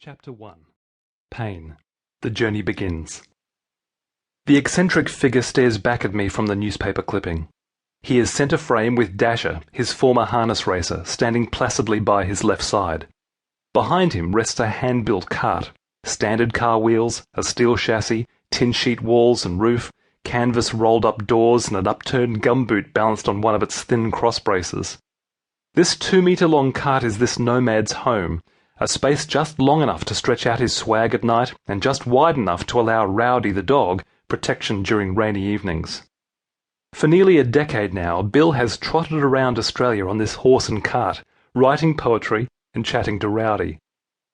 Chapter 1. Pain. The journey begins. The eccentric figure stares back at me from the newspaper clipping. He is centre frame with Dasher, his former harness racer, standing placidly by his left side. Behind him rests a hand-built cart, standard car wheels, a steel chassis, tin sheet walls and roof, canvas rolled-up doors and an upturned gumboot balanced on one of its thin cross braces. This 2-metre-long cart is this nomad's home, a space just long enough to stretch out his swag at night and just wide enough to allow Rowdy the dog protection during rainy evenings. For nearly a decade now, Bill has trotted around Australia on this horse and cart, writing poetry and chatting to Rowdy.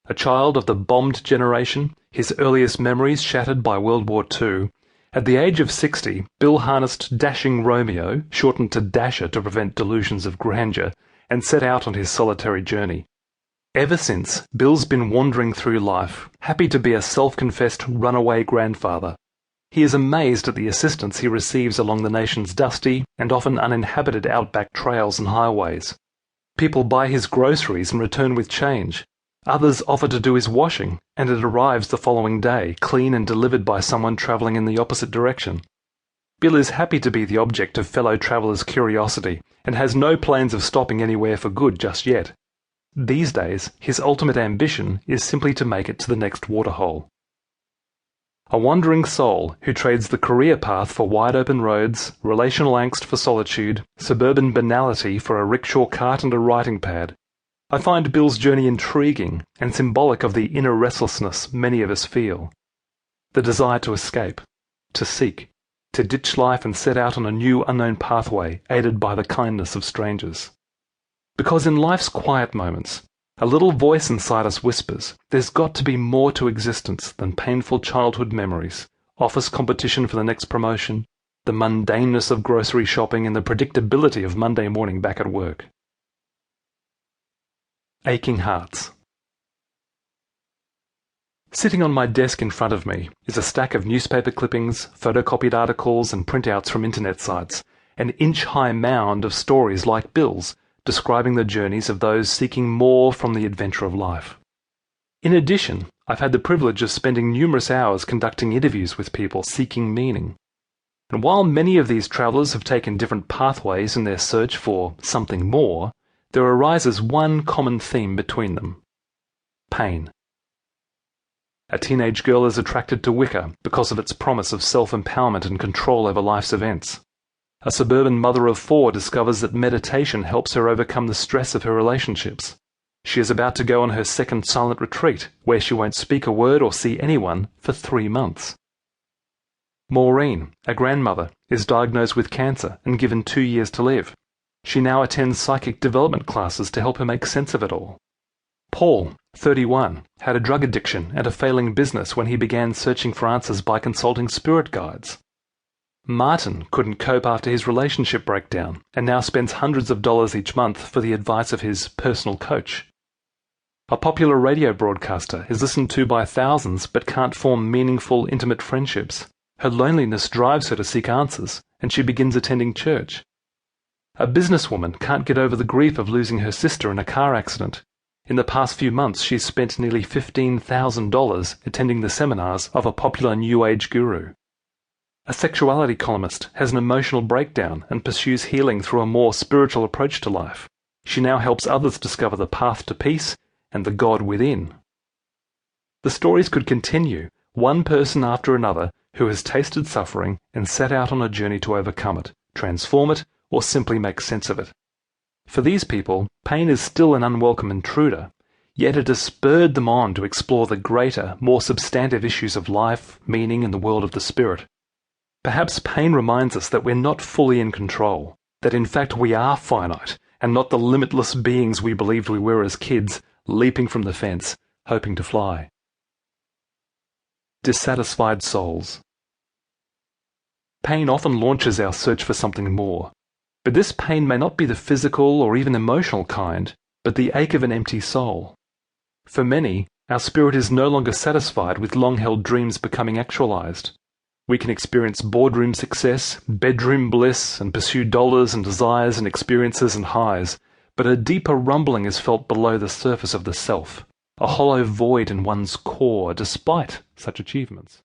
A child of the bombed generation, his earliest memories shattered by World War II, at the age of 60, Bill harnessed Dashing Romeo, shortened to Dasher to prevent delusions of grandeur, and set out on his solitary journey. Ever since, Bill's been wandering through life, happy to be a self-confessed runaway grandfather. He is amazed at the assistance he receives along the nation's dusty and often uninhabited outback trails and highways. People buy his groceries and return with change. Others offer to do his washing, and it arrives the following day, clean and delivered by someone travelling in the opposite direction. Bill is happy to be the object of fellow travellers' curiosity, and has no plans of stopping anywhere for good just yet. These days, his ultimate ambition is simply to make it to the next waterhole. A wandering soul who trades the career path for wide-open roads, relational angst for solitude, suburban banality for a rickshaw cart and a writing pad. I find Bill's journey intriguing and symbolic of the inner restlessness many of us feel. The desire to escape, to seek, to ditch life and set out on a new unknown pathway aided by the kindness of strangers. Because in life's quiet moments, a little voice inside us whispers, there's got to be more to existence than painful childhood memories, office competition for the next promotion, the mundaneness of grocery shopping and the predictability of Monday morning back at work. Aching Hearts. Sitting on my desk in front of me is a stack of newspaper clippings, photocopied articles and printouts from internet sites, an inch-high mound of stories like Bill's, describing the journeys of those seeking more from the adventure of life. In addition, I've had the privilege of spending numerous hours conducting interviews with people seeking meaning. And while many of these travellers have taken different pathways in their search for something more, there arises one common theme between them: pain. A teenage girl is attracted to Wicca because of its promise of self-empowerment and control over life's events. A suburban mother of 4 discovers that meditation helps her overcome the stress of her relationships. She is about to go on her second silent retreat, where she won't speak a word or see anyone for 3 months. Maureen, a grandmother, is diagnosed with cancer and given 2 years to live. She now attends psychic development classes to help her make sense of it all. Paul, 31, had a drug addiction and a failing business when he began searching for answers by consulting spirit guides. Martin couldn't cope after his relationship breakdown and now spends hundreds of dollars each month for the advice of his personal coach. A popular radio broadcaster is listened to by thousands but can't form meaningful, intimate friendships. Her loneliness drives her to seek answers, and she begins attending church. A businesswoman can't get over the grief of losing her sister in a car accident. In the past few months, she's spent nearly $15,000 attending the seminars of a popular New Age guru. A sexuality columnist has an emotional breakdown and pursues healing through a more spiritual approach to life. She now helps others discover the path to peace and the God within. The stories could continue, one person after another who has tasted suffering and set out on a journey to overcome it, transform it, or simply make sense of it. For these people, pain is still an unwelcome intruder, yet it has spurred them on to explore the greater, more substantive issues of life, meaning, and the world of the spirit. Perhaps pain reminds us that we're not fully in control, that in fact we are finite, and not the limitless beings we believed we were as kids, leaping from the fence, hoping to fly. Dissatisfied souls. Pain often launches our search for something more, but this pain may not be the physical or even emotional kind, but the ache of an empty soul. For many, our spirit is no longer satisfied with long-held dreams becoming actualized. We can experience boardroom success, bedroom bliss, and pursue dollars and desires and experiences and highs, but a deeper rumbling is felt below the surface of the self. a hollow void in one's core despite such achievements.